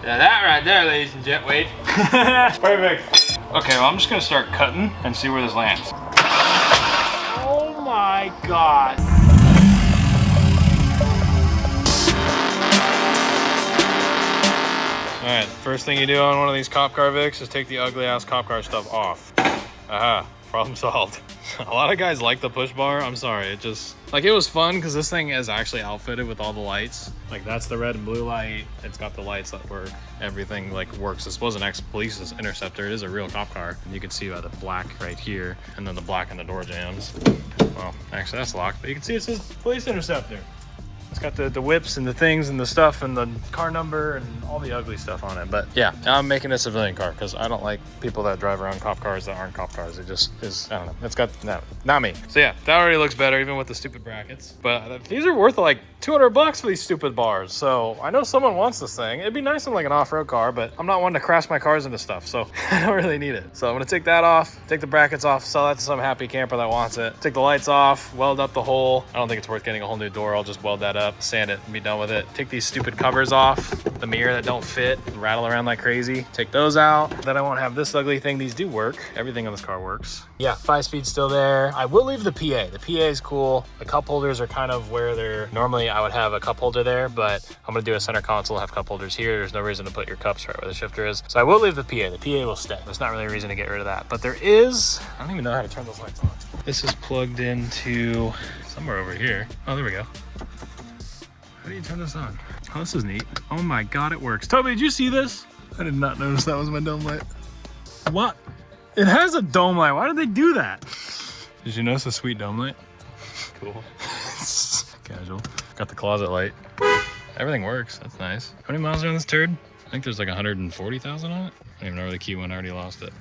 Now that right there, ladies and gentlemen, wait. Perfect. Okay, well, I'm just gonna start cutting and see where this lands. Oh my God. All right, first thing you do on one of these cop car Vics is take the ugly ass cop car stuff off. Aha, problem solved. A lot of guys like the push bar. I'm sorry, it just, like, it was fun because this thing is actually outfitted with all the lights. Like, that's the red and blue light. It's got the lights that work. Everything like works. This was an ex-police Interceptor. It is a real cop car. And you can see by the black right here, and then the black on the door jambs. Well, actually that's locked, but you can see it says Police Interceptor. It's got the whips and the things and the stuff and the car number and all the ugly stuff on it. But yeah, now I'm making a civilian car because I don't like people that drive around cop cars that aren't cop cars. It just is, I don't know. It's got, no, not me. So yeah, that already looks better even with the stupid brackets. But these are worth like $200 for these stupid bars. So I know someone wants this thing. It'd be nice in like an off-road car, but I'm not one to crash my cars into stuff. So I don't really need it. So I'm gonna take that off, take the brackets off, sell that to some happy camper that wants it. Take the lights off, weld up the hole. I don't think it's worth getting a whole new door. I'll just weld that up, sand it, and be done with it. Take these stupid covers off, the mirror that don't fit, rattle around like crazy. Take those out. Then I won't have this ugly thing. These do work. Everything on this car works. Yeah, 5-speed's still there. I will leave the PA. The PA is cool. The cup holders are kind of where they're, normally I would have a cup holder there, but I'm gonna do a center console, have cup holders here. There's no reason to put your cups right where the shifter is. So I will leave the PA. The PA will stay. There's not really a reason to get rid of that, but there is, I don't even know how to turn those lights on. This is plugged into somewhere over here. Oh, there we go. How do you turn this on? Oh, this is neat. Oh my God, it works. Toby, did you see this? I did not notice that was my dome light. What? It has a dome light. Why did they do that? Did you notice the sweet dome light? Cool. Casual. Got the closet light. Everything works. That's nice. How many miles are on this turd? I think there's like 140,000 on it. I don't even know where the key went. I already lost it.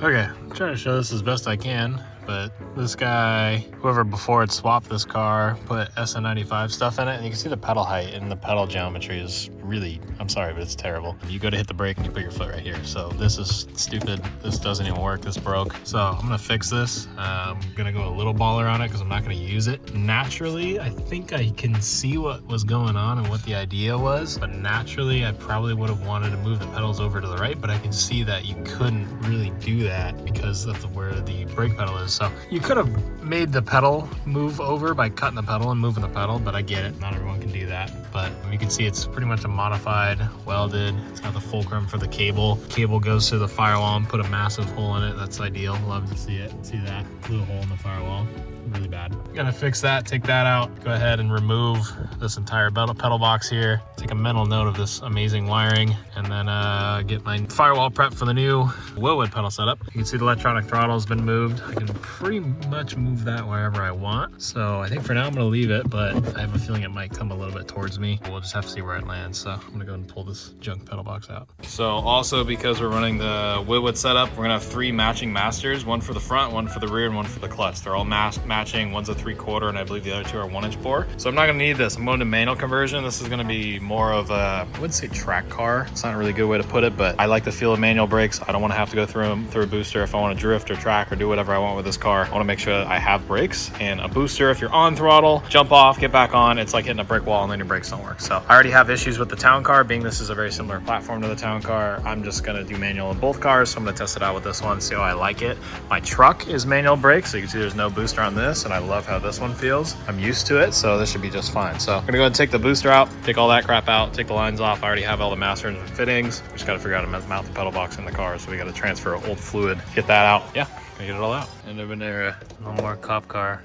Okay, I'm trying to show this as best I can, but this guy, whoever before it swapped this car, put SN95 stuff in it, and you can see the pedal height and the pedal geometry is really, I'm sorry, but it's terrible. You go to hit the brake and you put your foot right here. So this is stupid. This doesn't even work. This broke. So I'm gonna fix this. I'm gonna go a little baller on it because I'm not gonna use it. Naturally, I think I can see what was going on and what the idea was, but naturally I probably would have wanted to move the pedals over to the right, but I can see that you couldn't really do that because of where the brake pedal is. So you could have made the pedal move over by cutting the pedal and moving the pedal, but I get it. Not everyone can do that. But you can see it's pretty much a modified, welded. It's got the fulcrum for the cable. Cable goes to the firewall and put a massive hole in it. That's ideal. Love to see it. See that? Blew a hole in the firewall. Really bad. Gonna fix that, take that out, go ahead and remove this entire pedal box here, take a mental note of this amazing wiring, and then get my firewall prep for the new Wilwood pedal setup. You can see the electronic throttle has been moved. I can pretty much move that wherever I want. So I think for now I'm gonna leave it, but I have a feeling it might come a little bit towards me. We'll just have to see where it lands. So I'm gonna go and pull this junk pedal box out. So also because we're running the Wilwood setup, we're gonna have 3 matching masters, one for the front, one for the rear, and one for the clutch. They're all matching. One's a 3/4, and I believe the other 2 are 1-inch bore. So I'm not gonna need this. I'm going to manual conversion. This is gonna be more of a, I wouldn't say track car. It's not a really good way to put it, but I like the feel of manual brakes. I don't want to have to go through a booster if I want to drift or track or do whatever I want with this car. I want to make sure that I have brakes, and a booster, if you're on throttle, jump off, get back on. It's like hitting a brick wall and then your brakes don't work. So I already have issues with the town car, being this is a very similar platform to the town car. I'm just gonna do manual in both cars. So I'm gonna test it out with this one, see how I like it. My truck is manual brakes, so you can see there's no booster on this, and I love how this one feels. I'm used to it, so this should be just fine. So I'm gonna go ahead and take the booster out, take all that crap out, take the lines off. I already have all the masters and fittings. We just gotta figure out how to mount the pedal box in the car, so we gotta transfer old fluid, get that out. Yeah, gonna get it all out. And over there, no more cop car.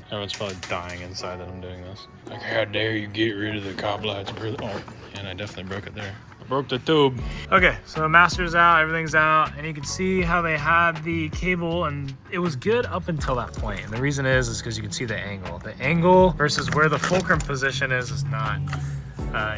Everyone's probably dying inside that I'm doing this. Like, how dare you get rid of the cop lights, brother? Oh, and I definitely broke it there. Broke the tube. Okay, so the master's out, everything's out, and you can see how they had the cable, and it was good up until that point. And the reason is because you can see the angle. The angle versus where the fulcrum position is not,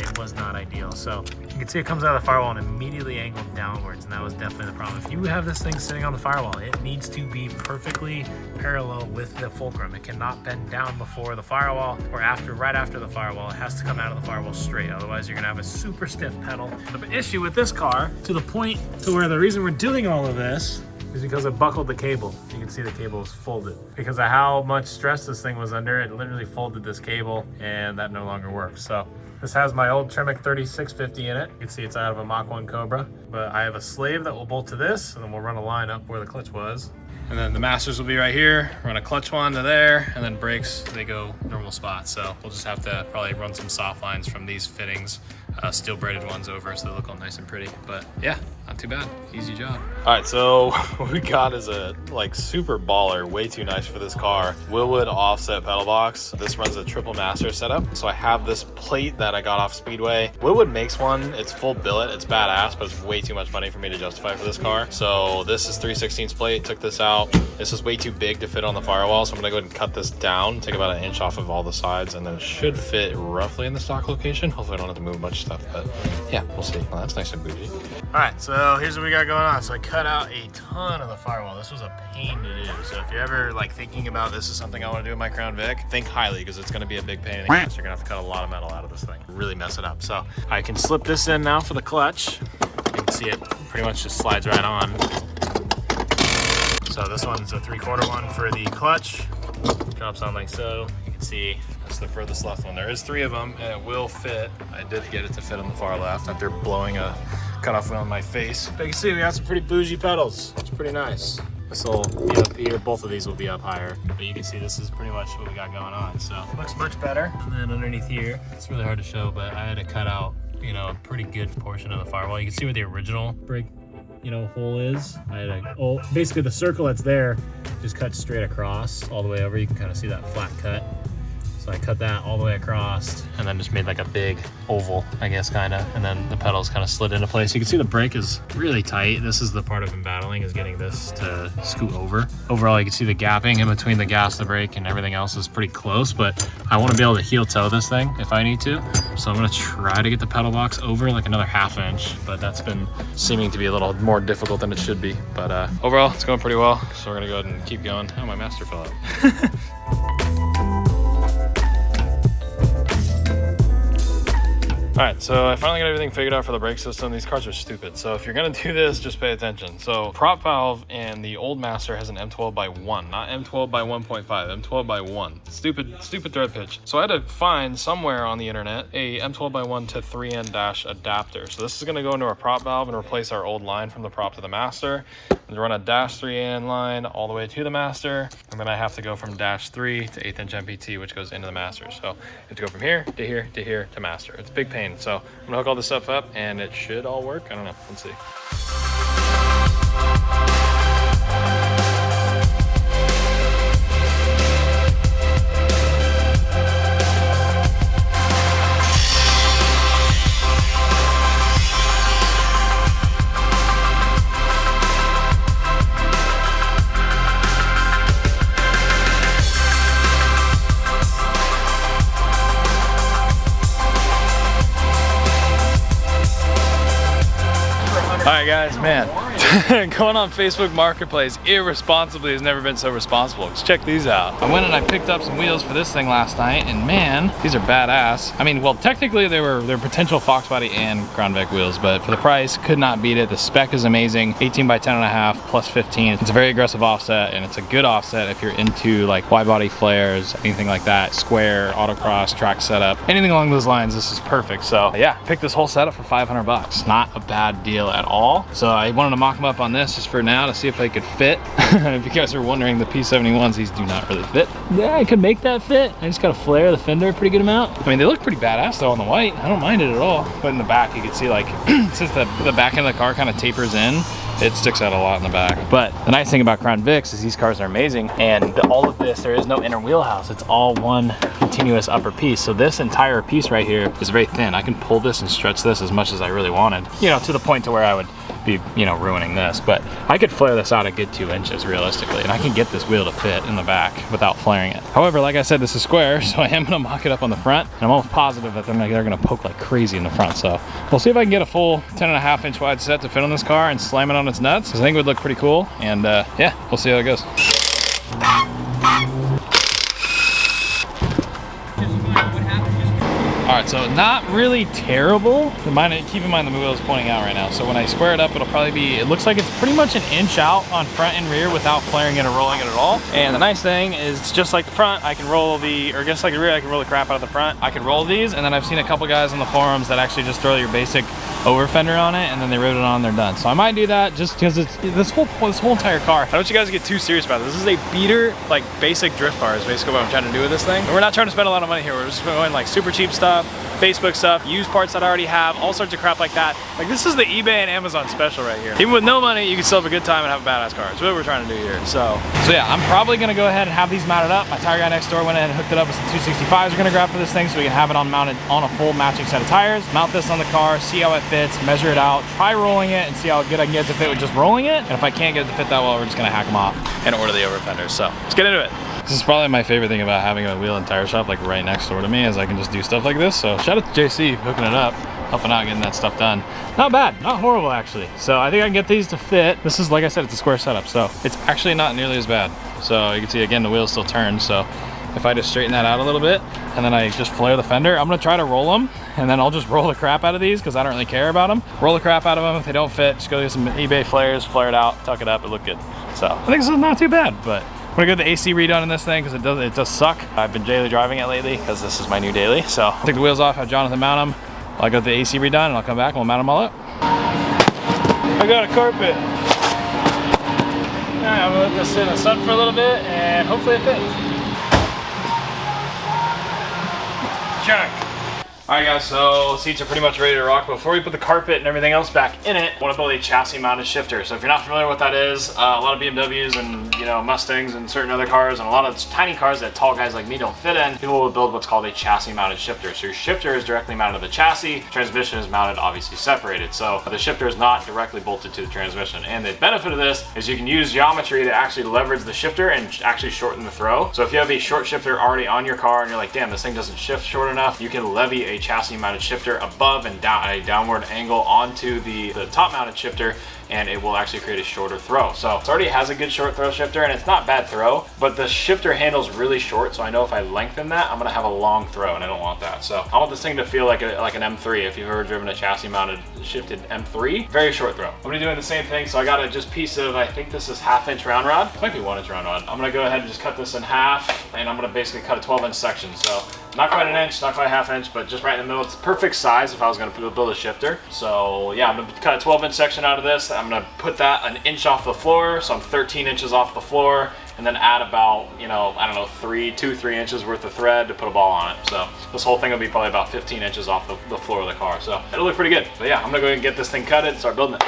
it was not ideal. So you can see it comes out of the firewall and immediately angled downwards, and that was definitely the problem. If you have this thing sitting on the firewall, it needs to be perfectly parallel with the fulcrum. It cannot bend down before the firewall or after, right after the firewall. It has to come out of the firewall straight. Otherwise, you're gonna have a super stiff pedal. The issue with this car, to the point to where the reason we're doing all of this is because it buckled the cable. You can see the cable is folded. Because of how much stress this thing was under, it literally folded this cable, and that no longer works. So This has my old Tremec 3650 in it. You can see it's out of a Mach 1 Cobra. But I have a slave that will bolt to this, and then we'll run a line up where the clutch was. And then the masters will be right here, run a clutch one to there, and then brakes, they go normal spots. So we'll just have to probably run some soft lines from these fittings, steel braided ones over so they look all nice and pretty. But yeah, not too bad, easy job. All right, so what we got is a like super baller, way too nice for this car. Wilwood offset pedal box. This runs a triple master setup. So I have this plate that I got off Speedway. Wilwood makes one, it's full billet, it's badass, but it's way too much money for me to justify for this car. So this is 3/16 plate, took this out. This is way too big to fit on the firewall, so I'm gonna go ahead and cut this down, take about 1 inch off of all the sides, and then it should fit roughly in the stock location. Hopefully I don't have to move a bunch of stuff, but yeah, we'll see. Well, that's nice and bougie. All right, so here's what we got going on. So I cut out a ton of the firewall. This was a pain to do. So if you're ever like thinking about this is something I want to do in my Crown Vic, think highly, because it's gonna be a big pain in the ass. You're gonna have to cut a lot of metal out of this thing, really mess it up. So I can slip this in now for the clutch. You can see it pretty much just slides right on. So this one's a 3/4 one for the clutch. Drops on like so. You can see that's the furthest left one. There is 3 of them, and it will fit. I did get it to fit on the far left after blowing a cutoff wheel in my face. But you can see we got some pretty bougie pedals. It's pretty nice. This will be up here. Both of these will be up higher. But you can see this is pretty much what we got going on. So looks much better. And then underneath here, it's really hard to show, but I had to cut out, you know, a pretty good portion of the firewall. You can see where the original brake, you know, hole is. I had a, basically the circle that's there just cuts straight across all the way over. You can kind of see that flat cut. So I cut that all the way across and then just made like a big oval, I guess, kind of. And then the pedals kind of slid into place. You can see the brake is really tight. This is the part I've been battling, is getting this to scoot over. Overall, you can see the gapping in between the gas, the brake, and everything else is pretty close, but I want to be able to heel toe this thing if I need to. So I'm going to try to get the pedal box over like another 1/2 inch, but that's been seeming to be a little more difficult than it should be. But overall, it's going pretty well. So we're going to go ahead and keep going. Oh, my master fell out. All right, so I finally got everything figured out for the brake system. These cars are stupid. So if you're gonna do this, just pay attention. So prop valve in the old Master has an M12/1, not M12/1.5, M12/1. Stupid thread pitch. So I had to find somewhere on the internet a M12/1 to 3N dash adapter. So this is gonna go into our prop valve and replace our old line from the prop to the Master. And run a -3N line all the way to the Master. And then I have to go from -3 to 1/8 inch MPT, which goes into the Master. So you have to go from here to here to here to Master. It's a big pain. So I'm gonna hook all this stuff up and it should all work. I don't know, let's see. All right, guys, man, going on Facebook Marketplace irresponsibly has never been so responsible. Let's check these out. I went and I picked up some wheels for this thing last night, and man, these are badass. I mean, well, technically they're potential Fox body and Crown Vic wheels, but for the price, could not beat it. The spec is amazing. 18x10.5 plus 15. It's a very aggressive offset, and it's a good offset if you're into like wide body flares, anything like that, square, autocross, track setup, anything along those lines. This is perfect. So yeah, picked this whole setup for 500 bucks. Not a bad deal at all. So I wanted to mock them up on this just for now to see if they could fit. If you guys are wondering, the P71s, these do not really fit. Yeah, I could make that fit. I just gotta flare the fender a pretty good amount. I mean, they look pretty badass though on the white. I don't mind it at all. But in the back, you can see like, since the back end of the car kind of tapers in, it sticks out a lot in the back. But the nice thing about Crown Vics is these cars are amazing. And all of this, there is no inner wheelhouse. It's all one continuous upper piece. So this entire piece right here is very thin. I can pull this and stretch this as much as I really wanted, you know, to the point to where I would be, you know, ruining this. But I could flare this out a good 2 inches realistically, and I can get this wheel to fit in the back without flaring it. However, like I said, this is square, so I am gonna mock it up on the front, and I'm almost positive that they're gonna poke like crazy in the front. So we'll see if I can get a full 10.5 inch wide set to fit on this car and slam it on its nuts, because I think it would look pretty cool. And yeah, we'll see how it goes. All right, So not really terrible. Keep in mind the wheel is pointing out right now. So when I square it up, it'll probably be, it looks like it's pretty much an inch out on front and rear without flaring it or rolling it at all. And the nice thing is it's just like the front, I can roll the, or just like the rear, I can roll the crap out of the front. I can roll these, and then I've seen a couple guys on the forums that actually just throw your basic over fender on it and then they rivet it on and they're done. So I might do that just because it's this whole entire car. I don't want you guys to get too serious about this. This is a beater, like basic drift car is basically what I'm trying to do with this thing. And we're not trying to spend a lot of money here. We're just going like super cheap stuff, Facebook stuff, used parts that I already have, all sorts of crap like that. Like this is the eBay and Amazon special right here. Even with no money, you can still have a good time and have a badass car. That's what we're trying to do here. So yeah, I'm probably gonna go ahead and have these mounted up. My tire guy next door went ahead and hooked it up with some 265s we're gonna grab for this thing so we can have it mounted on a full matching set of tires. Mount this on the car, see how it fits, measure it out, try rolling it and see how good I can get it to fit with just rolling it. And if I can't get it to fit that well, we're just gonna hack them off and order the over fenders. So let's get into it. This is probably my favorite thing about having a wheel and tire shop like right next door to me is I can just do stuff like this. So shout out to JC for hooking it up, helping out getting that stuff done. Not bad, not horrible actually. So I think I can get these to fit. This is, like I said, it's a square setup, so it's actually not nearly as bad. So you can see again the wheel still turns. So if I just straighten that out a little bit and then I just flare the fender, I'm gonna try to roll them and then I'll just roll the crap out of these because I don't really care about them. Roll the crap out of them. If they don't fit, just go get some eBay flares, flare it out, tuck it up, it look good. So I think this is not too bad, but I'm gonna get the AC redone in this thing because it does suck. I've been daily driving it lately because this is my new daily. So I'll take the wheels off, have Jonathan mount them. I'll get the AC redone and I'll come back and we'll mount them all up. I got a carpet. All right, I'm gonna let this sit in the sun for a little bit and hopefully it fits. Check. All right guys, so seats are pretty much ready to rock. Before we put the carpet and everything else back in it, I want to build a chassis mounted shifter. So if you're not familiar with what that is, a lot of BMWs and Mustangs and certain other cars and a lot of tiny cars that tall guys like me don't fit in, people will build what's called a chassis mounted shifter. So your shifter is directly mounted to the chassis, transmission is mounted obviously separated. So the shifter is not directly bolted to the transmission. And the benefit of this is you can use geometry to actually leverage the shifter and actually shorten the throw. So if you have a short shifter already on your car and you're like, damn, this thing doesn't shift short enough, you can levy a chassis mounted shifter above and down at a downward angle onto the top mounted shifter, and it will actually create a shorter throw. So it already has a good short throw shifter and it's not bad throw, but the shifter handle's really short, so I know if I lengthen that, I'm gonna have a long throw and I don't want that. So I want this thing to feel like an M3. If you've ever driven a chassis mounted shifted M3, very short throw. I'm gonna be doing the same thing, so I got a just piece of, I think this is 1/2 inch round rod, it might be 1 inch round rod. I'm gonna go ahead and just cut this in half, and I'm gonna basically cut a 12-inch section. So not quite an inch, not quite 1/2 inch, but just right in the middle. It's the perfect size if I was gonna build a shifter. So yeah, I'm gonna cut a 12-inch section out of this. I'm gonna put that an inch off the floor, so I'm 13 inches off the floor, and then add about, I don't know, 2-3 inches worth of thread to put a ball on it. So this whole thing will be probably about 15 inches off the floor of the car. So it'll look pretty good. But yeah, I'm gonna go ahead and get this thing cutted and start building it.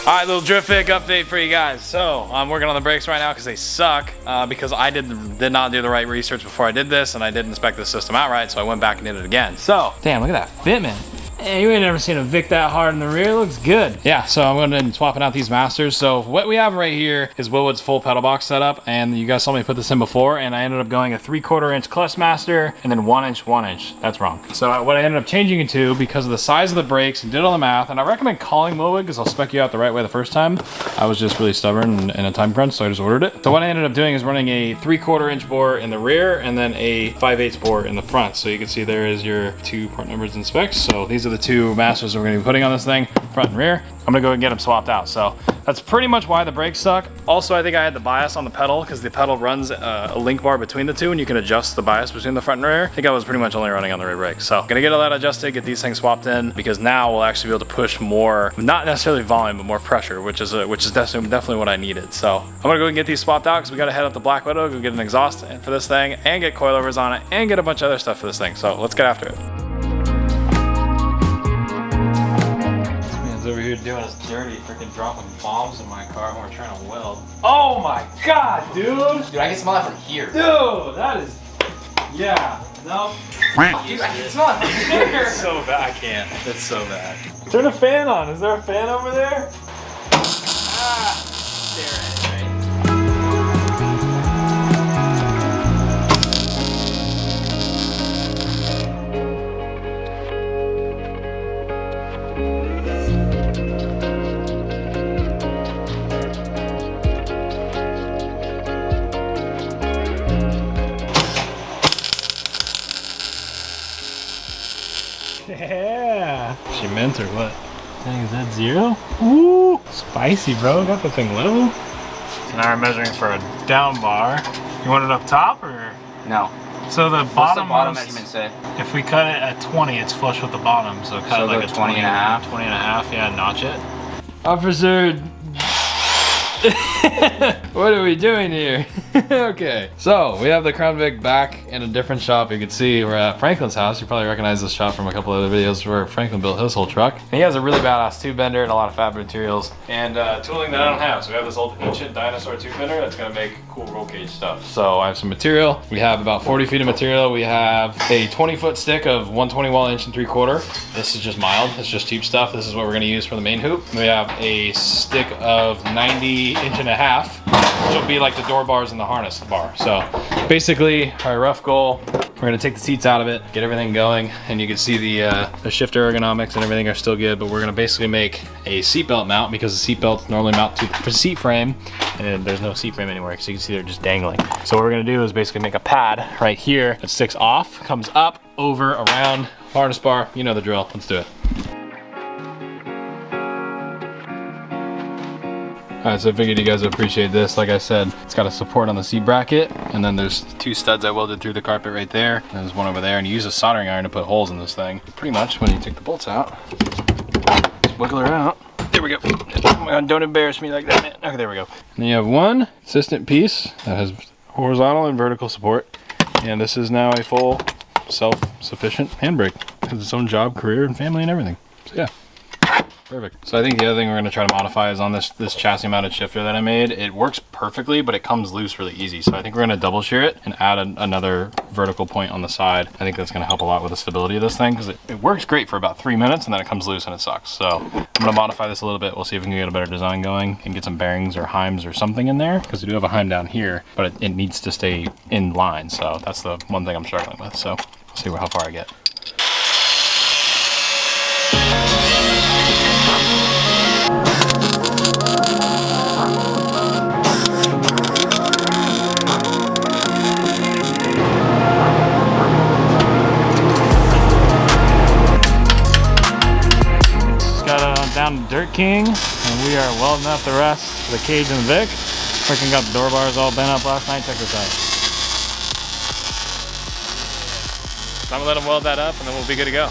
All right, little drift pick update for you guys. So I'm working on the brakes right now because they suck because I did not do the right research before I did this, and I didn't inspect the system outright, so I went back and did it again. So, damn, look at that fitment. Hey, you ain't never seen a Vic that hard in the rear. It looks good. Yeah, so I'm going to be swapping out these masters. So what we have right here is Wilwood's full pedal box setup, and you guys saw me put this in before, and I ended up going a 3/4 inch clutch master and then 1 inch, 1 inch. That's wrong. So what I ended up changing it to, because of the size of the brakes and did all the math, and I recommend calling Wilwood because I'll spec you out the right way the first time. I was just really stubborn and in a time crunch, so I just ordered it. So what I ended up doing is running a 3/4 inch bore in the rear and then a 5/8 bore in the front. So you can see there is your 2 part numbers and specs. So these are the 2 masters we're going to be putting on this thing, front and rear. I'm gonna go and get them swapped out. So that's pretty much why the brakes suck. Also, I think I had the bias on the pedal because the pedal runs a link bar between the two, and you can adjust the bias between the front and rear. I think I was pretty much only running on the rear brakes. So gonna get all that adjusted, get these things swapped in, because now we'll actually be able to push more, not necessarily volume, but more pressure, which is definitely what I needed. So I'm gonna go and get these swapped out because we gotta head up to Black Widow, go get an exhaust for this thing, and get coilovers on it, and get a bunch of other stuff for this thing. So let's get after it. Over here doing us dirty, freaking dropping bombs in my car when we're trying to weld. Oh my god, dude! Dude, I can smell that from here. Dude, that is... Yeah, no. Dude, I can smell it from here. It's so bad, I can't. It's so bad. Turn a fan on. Is there a fan over there? Ah, stare at it, right? Yeah. She meant or what? Dang, is that 0? Woo! Spicy, bro. Got the thing level. So now we're measuring for a down bar. You want it up top or? No. So the What's bottom, the bottom measurement say? if we cut it at 20, it's flush with the bottom. So cut So it like go a 20 and a half. 20 and a half, yeah, notch it. Officer, what are we doing here? Okay, so we have the Crown Vic back in a different shop. You can see we're at Franklin's house. You probably recognize this shop from a couple other videos where Franklin built his whole truck. And he has a really badass tube bender and a lot of fab materials and tooling that I don't have. So we have this old ancient dinosaur tube bender that's gonna make cool roll cage stuff. So I have some material. We have about 40 feet of material. We have a 20-foot stick of 120 wall 1 3/4. This is just mild. It's just cheap stuff. This is what we're gonna use for the main hoop. We have a stick of 90 1.5 inch, which will be like the door bars and the harness bar. So basically our rough goal, we're gonna take the seats out of it, get everything going, and you can see the shifter ergonomics and everything are still good, but we're gonna basically make a seatbelt mount because the seatbelts normally mount to the seat frame, and there's no seat frame anywhere, so you can see they're just dangling. So what we're gonna do is basically make a pad right here that sticks off, comes up, over, around, harness bar, you know the drill, let's do it. Alright, so I figured you guys would appreciate this. Like I said, it's got a support on the seat bracket, and then there's 2 studs I welded through the carpet right there, and there's one over there, and you use a soldering iron to put holes in this thing. Pretty much, when you take the bolts out, just wiggle her out. There we go. Oh my God, don't embarrass me like that, man. Okay, there we go. And then you have one consistent piece that has horizontal and vertical support, and this is now a full self-sufficient handbrake. It has its own job, career, and family, and everything. So yeah. Perfect. So I think the other thing we're going to try to modify is on this chassis mounted shifter that I made. It works perfectly, but it comes loose really easy. So I think we're going to double shear it and add another vertical point on the side. I think that's going to help a lot with the stability of this thing because it works great for about 3 minutes and then it comes loose and it sucks. So I'm going to modify this a little bit. We'll see if we can get a better design going and get some bearings or heims or something in there, because we do have a heim down here, but it needs to stay in line. So that's the one thing I'm struggling with. So we'll see how far I get. Down to Dirt King, and we are welding up the rest of the cage and the Vic. Freaking got the door bars all bent up last night. Check this out. So I'm gonna let them weld that up and then we'll be good to go.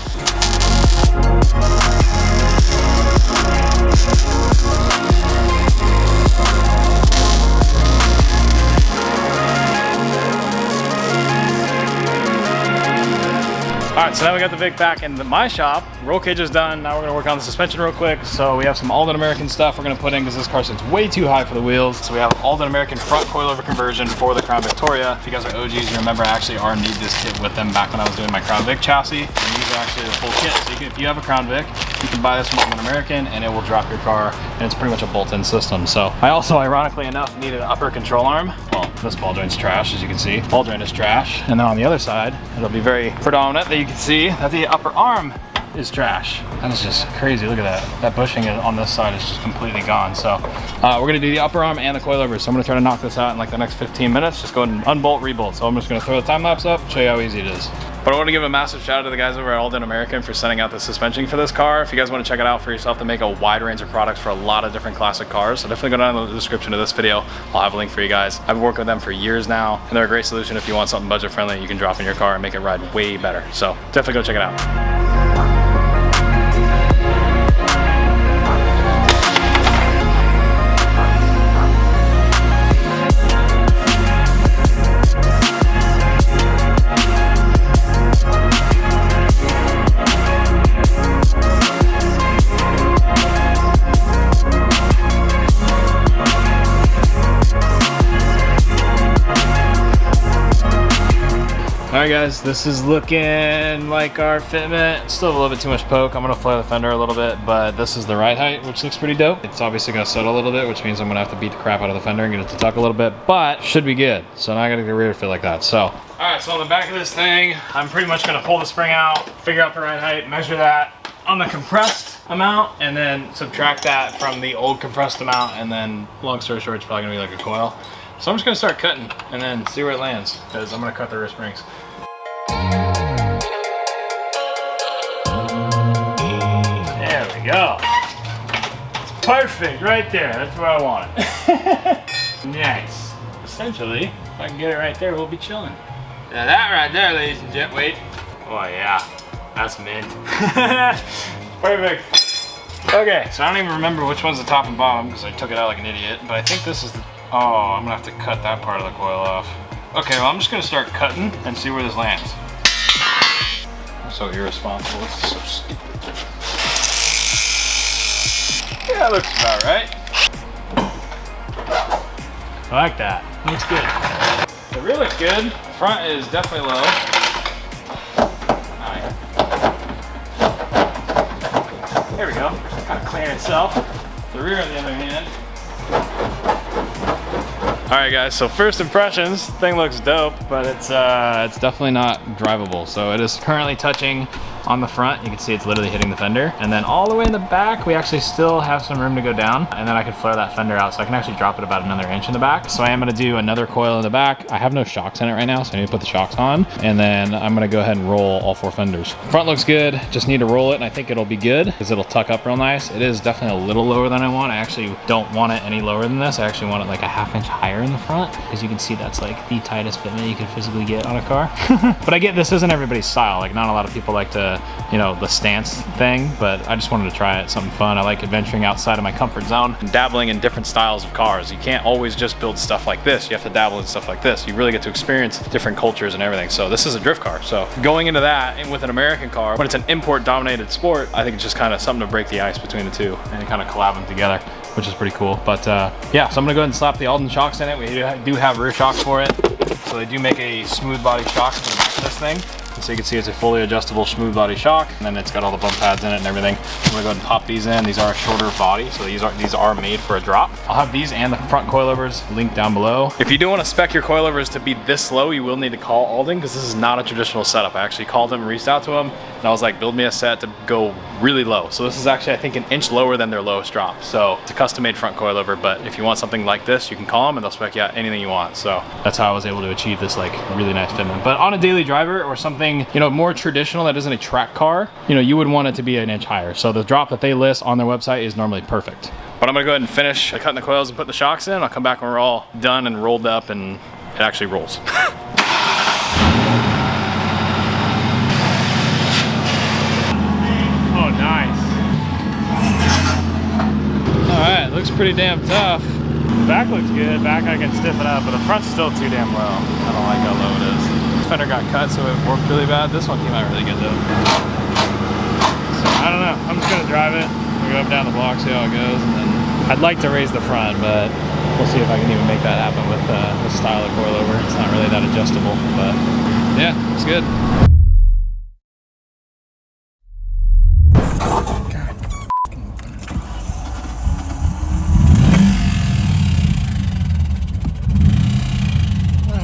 All right, so now we got the Vic back in my shop. Roll cage is done. Now we're gonna work on the suspension real quick. So we have some Alden American stuff we're gonna put in because this car sits way too high for the wheels. So we have Alden American front coilover conversion for the Crown Victoria. If you guys are OGs, you remember I actually R&D'd this kit with them back when I was doing my Crown Vic chassis. And these are actually the full kit. So if you have a Crown Vic, you can buy this from Alden American and it will drop your car, and it's pretty much a bolt-in system. So I also, ironically enough, needed an upper control arm. Well, this ball joint's trash, as you can see. Ball joint is trash. And then on the other side, it'll be very predominant that you can see that the upper arm is trash. That is just crazy. Look at that. That bushing on this side is just completely gone. So we're gonna do the upper arm and the coilovers. So I'm gonna try to knock this out in like the next 15 minutes. Just go ahead and unbolt, rebolt. So I'm just gonna throw the time lapse up, show you how easy it is. But I want to give a massive shout out to the guys over at Alden American for sending out the suspension for this car. If you guys want to check it out for yourself, they make a wide range of products for a lot of different classic cars. So definitely go down in the description of this video. I'll have a link for you guys. I've been working with them for years now, and they're a great solution if you want something budget friendly you can drop in your car and make it ride way better. So definitely go check it out. All Alright guys, this is looking like our fitment. Still a little bit too much poke. I'm gonna flare the fender a little bit, but this is the right height, which looks pretty dope. It's obviously gonna settle a little bit, which means I'm gonna have to beat the crap out of the fender and get it to tuck a little bit, but should be good. So now I gotta get a rear fit like that, so. Alright, so on the back of this thing, I'm pretty much gonna pull the spring out, figure out the right height, measure that on the compressed amount, and then subtract that from the old compressed amount, and then long story short, it's probably gonna be like a coil. So I'm just gonna start cutting and then see where it lands, because I'm gonna cut the rear springs. There we go. It's perfect right there. That's where I want it. Nice. Essentially, if I can get it right there, we'll be chilling. Now that right there, ladies and gentlemen, wait. Oh yeah, that's mint. Perfect. Okay, so I don't even remember which one's the top and bottom because I took it out like an idiot, but I think this is the, oh, I'm gonna have to cut that part of the coil off. Okay, well I'm just gonna start cutting and see where this lands. I'm so irresponsible, this is so stupid. Yeah, that looks about right. I like that, looks good. The rear looks good, the front is definitely low. Alright. There we go, kind of clearing itself. The rear on the other hand. Alright guys, so first impressions, thing looks dope, but it's definitely not drivable. So it is currently touching on the front. You can see it's literally hitting the fender. And then all the way in the back, we actually still have some room to go down. And then I can flare that fender out, so I can actually drop it about another inch in the back. So I am gonna do another coil in the back. I have no shocks in it right now, so I need to put the shocks on. And then I'm gonna go ahead and roll all 4 fenders. Front looks good, just need to roll it, and I think it'll be good, because it'll tuck up real nice. It is definitely a little lower than I want. I actually don't want it any lower than this. I actually want it like a ½ inch higher in the front, because you can see that's like the tightest fitment you can physically get on a car. But I get this isn't everybody's style. Like not a lot of people like to, you know, the stance thing, but I just wanted to try it, something fun. I like adventuring outside of my comfort zone and dabbling in different styles of cars. You can't always just build stuff like this. You have to dabble in stuff like this. You really get to experience different cultures and everything. So this is a drift car. So going into that and with an American car, when it's an import dominated sport, I think it's just kind of something to break the ice between the two and kind of collab them together, which is pretty cool. But yeah, so I'm gonna go ahead and slap the Alden shocks in it. We do have rear shocks for it. So they do make a smooth body shocks for the back of this thing. So you can see it's a fully adjustable smooth body shock, and then it's got all the bump pads in it and everything. I'm gonna go ahead and pop these in. These are a shorter body, so these are made for a drop. I'll have these and the front coilovers linked down below. If you do want to spec your coilovers to be this low, you will need to call Alden, because this is not a traditional setup. I actually called him, reached out to him, and I was like, build me a set to go really low. So this is actually, I think, an inch lower than their lowest drop. So it's a custom made front coilover, but if you want something like this, you can call them and they'll spec you out anything you want. So that's how I was able to achieve this like really nice fitment. But on a daily driver or something, you know, more traditional that isn't a track car, you know, you would want it to be an inch higher. So the drop that they list on their website is normally perfect. But I'm gonna go ahead and finish cutting the coils and putting the shocks in. I'll come back when we're all done and rolled up and it actually rolls. Oh, nice. All right, looks pretty damn tough. The back looks good. Back I can stiffen up, but the front's still too damn low. I don't like how low it is. This fender got cut, so it worked really bad. This one came out really good though. So I don't know. I'm just gonna drive it. We'll go up down the block, see how it goes, and then I'd like to raise the front, but we'll see if I can even make that happen with this style of coilover. It's not really that adjustable, but yeah, it's good.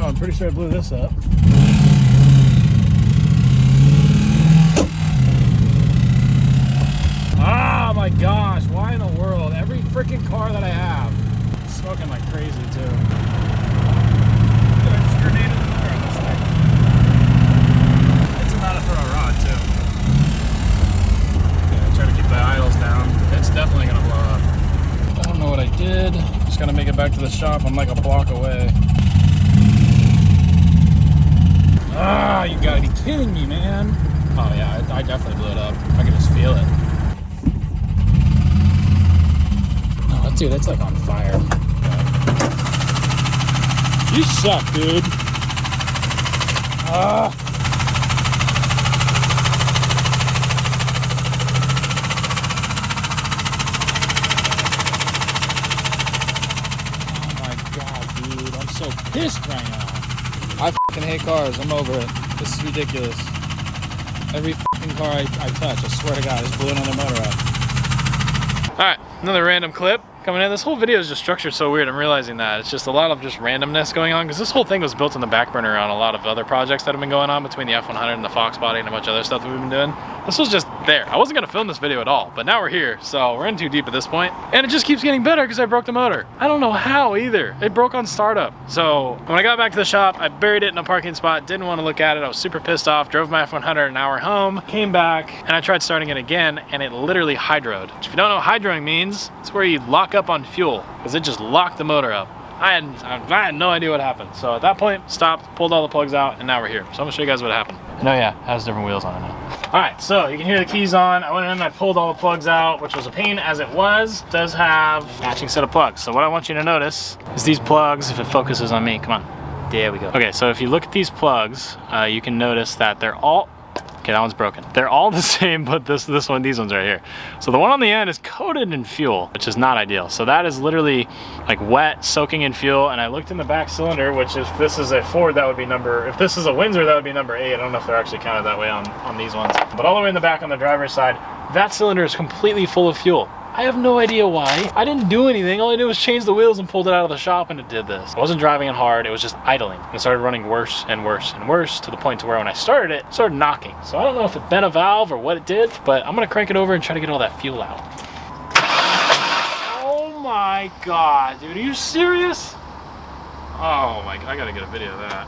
I'm pretty sure I blew this up. Oh my gosh, why in the world? Every freaking car that I have is smoking like crazy too. I just grenaded the motor on this thing. It's about to throw a rod too. Yeah, try to keep the idles down. It's definitely gonna blow up. I don't know what I did. Just gotta make it back to the shop. I'm like a block away. Ah, you gotta be kidding me, man. Oh yeah, I definitely blew it up. I can just feel it. Oh, dude, that's like on fire. You suck, dude. Ah. Oh my god, dude. I'm so pissed right now. I fucking hate cars. I'm over it. This is ridiculous. Every fucking car I touch, I swear to God, just blew another motor up. All right, another random clip coming in. This whole video is just structured so weird. I'm realizing that. It's just a lot of just randomness going on because this whole thing was built in the back burner on a lot of other projects that have been going on between the F100 and the Fox body and a bunch of other stuff that we've been doing. This was just there. I wasn't gonna film this video at all, but now we're here, so we're in too deep at this point. And it just keeps getting better because I broke the motor. I don't know how either. It broke on startup. So when I got back to the shop, I buried it in a parking spot, didn't want to look at it. I was super pissed off, drove my F100 an hour home, came back, and I tried starting it again, and it literally hydroed. Which, if you don't know what hydroing means, it's where you lock up on fuel, because it just locked the motor up. I had no idea what happened. So at that point, stopped, pulled all the plugs out, and now we're here. So I'm gonna show you guys what happened. And oh yeah, it has different wheels on it now. All right, so you can hear the keys on. I went in and I pulled all the plugs out, which was a pain as it was. It does have a matching set of plugs. So what I want you to notice is these plugs, if it focuses on me, come on. There we go. Okay, so if you look at these plugs, you can notice that they're all, okay, that one's broken. They're all the same, but these ones right here. So the one on the end is coated in fuel, which is not ideal. So that is literally like wet, soaking in fuel. And I looked in the back cylinder, which if this is a Ford, that would be number, if this is a Windsor, that would be number 8. I don't know if they're actually counted that way on these ones. But all the way in the back on the driver's side, that cylinder is completely full of fuel. I have no idea why. I didn't do anything. All I did was change the wheels and pulled it out of the shop, and it did this. I wasn't driving it hard. It was just idling. And it started running worse and worse and worse to the point to where when I started it, it started knocking. So I don't know if it bent a valve or what it did, but I'm gonna crank it over and try to get all that fuel out. Oh my God, dude, are you serious? Oh my God, I gotta get a video of that.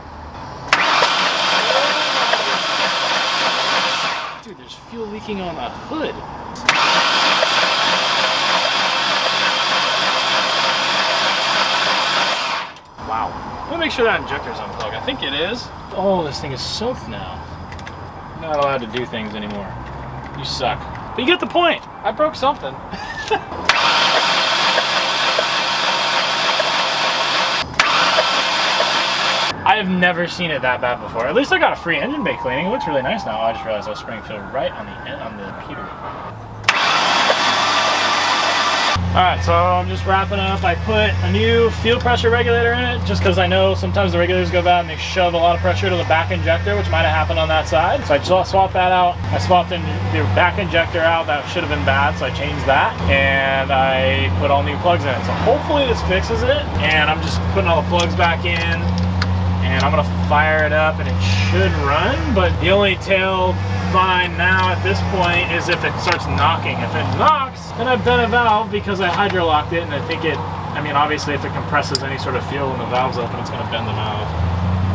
Dude, there's fuel leaking on the hood. Wow. Let me make sure that injector's unplugged. I think it is. Oh, this thing is soaked now. I'm not allowed to do things anymore. You suck. But you get the point. I broke something. I have never seen it that bad before. At least I got a free engine bay cleaning. It looks really nice now. I just realized I was spraying fuel right on the computer. All right, so I'm just wrapping up. I put a new fuel pressure regulator in it just because I know sometimes the regulators go bad and they shove a lot of pressure to the back injector, which might have happened on that side. So I just swapped that out. I swapped the back injector out. That should have been bad, so I changed that. And I put all new plugs in it. So hopefully this fixes it. And I'm just putting all the plugs back in. And I'm gonna fire it up and it should run. But the only tail fine now at this point is if it starts knocking. If it knocks, then I bent a valve because I hydrolocked it, and I think it, I mean, obviously if it compresses any sort of fuel when the valve's open, it's gonna bend the valve.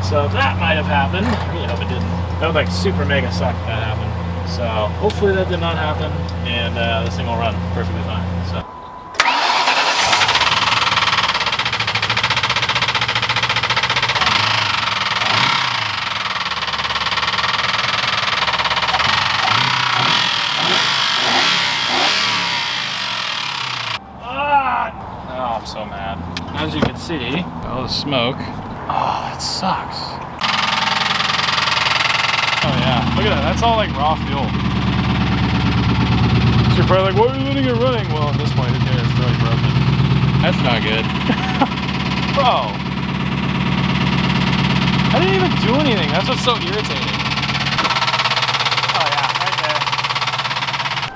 So that might have happened. I really hope it didn't. That would like super mega suck if that happened. So hopefully that did not happen, and this thing will run perfectly fine. So. I'm so mad. As you can see, all the smoke. Oh, that sucks. Oh yeah, look at that. That's all like raw fuel. So you're probably like, why are you letting it running? Well, at this point, who cares? It's already broken. That's not good. Bro. I didn't even do anything. That's what's so irritating.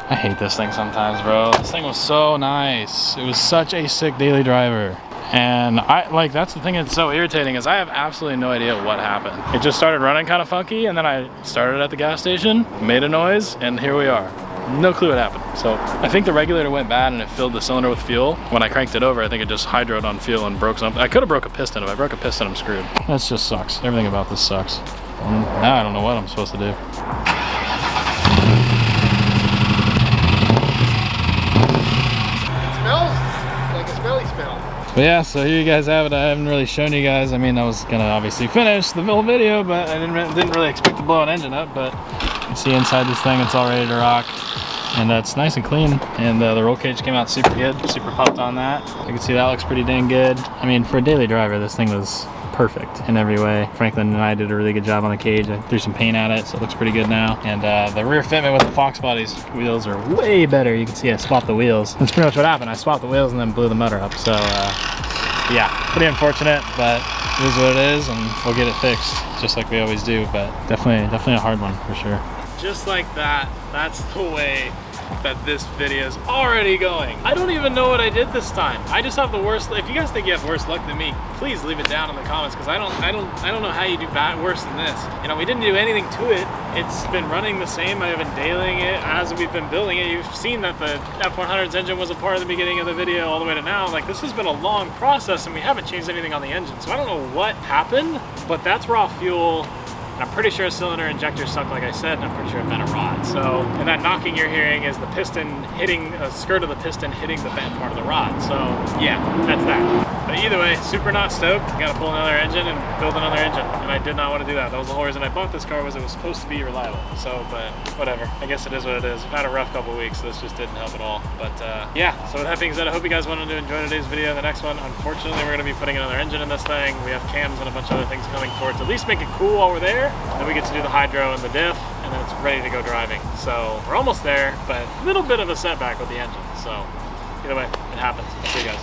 I hate this thing sometimes, bro. This thing was so nice. It was such a sick daily driver. And that's the thing that's so irritating is I have absolutely no idea what happened. It just started running kind of funky, and then I started at the gas station, made a noise, and here we are. No clue what happened. So I think the regulator went bad and it filled the cylinder with fuel. When I cranked it over, I think it just hydroed on fuel and broke something. I could have broke a piston. If I broke a piston, I'm screwed. That just sucks. Everything about this sucks. Now I don't know what I'm supposed to do. But yeah, so here you guys have it. I haven't really shown you guys. I mean, I was gonna obviously finish the whole video, but I didn't really expect to blow an engine up. But you can see inside this thing, it's all ready to rock. And it's nice and clean. And the roll cage came out super good. Super pumped on that. You can see that looks pretty dang good. I mean, for a daily driver, this thing was perfect in every way. Franklin and I did a really good job on the cage. I threw some paint at it, so it looks pretty good now. And the rear fitment with the Fox body's wheels are way better. You can see I swapped the wheels. That's pretty much what happened. I swapped the wheels and then blew the motor up. So yeah, pretty unfortunate, but it is what it is, and we'll get it fixed, just like we always do. But definitely a hard one for sure. Just like that, that's the way that this video is already going. I don't even know what I did this time. I just have the worst. If you guys think you have worse luck than me, please leave it down in the comments, because I don't know how you do worse than this. You know, we didn't do anything to it. It's been running the same. I've been dailying it as we've been building it. You've seen that the F100's engine was a part of the beginning of the video all the way to now. Like, this has been a long process, and we haven't changed anything on the engine. So I don't know what happened, but that's raw fuel. And I'm pretty sure cylinder injector sucked, like I said, and I'm pretty sure it bent a rod. So, and that knocking you're hearing is the piston hitting, a skirt of the piston hitting the bent part of the rod. So yeah, that's that. But either way, super not stoked. Gotta pull another engine and build another engine. And I did not want to do that. That was the whole reason I bought this car, was it was supposed to be reliable. So, but whatever. I guess it is what it is. I've had a rough couple of weeks, so this just didn't help at all. But yeah, so with that being said, I hope you guys wanted to enjoy today's video. The next one, unfortunately, we're gonna be putting another engine in this thing. We have cams and a bunch of other things coming for it to at least make it cool while we're there. Then we get to do the hydro and the diff, and then it's ready to go driving. So we're almost there, but a little bit of a setback with the engine. So either way, it happens. See you guys.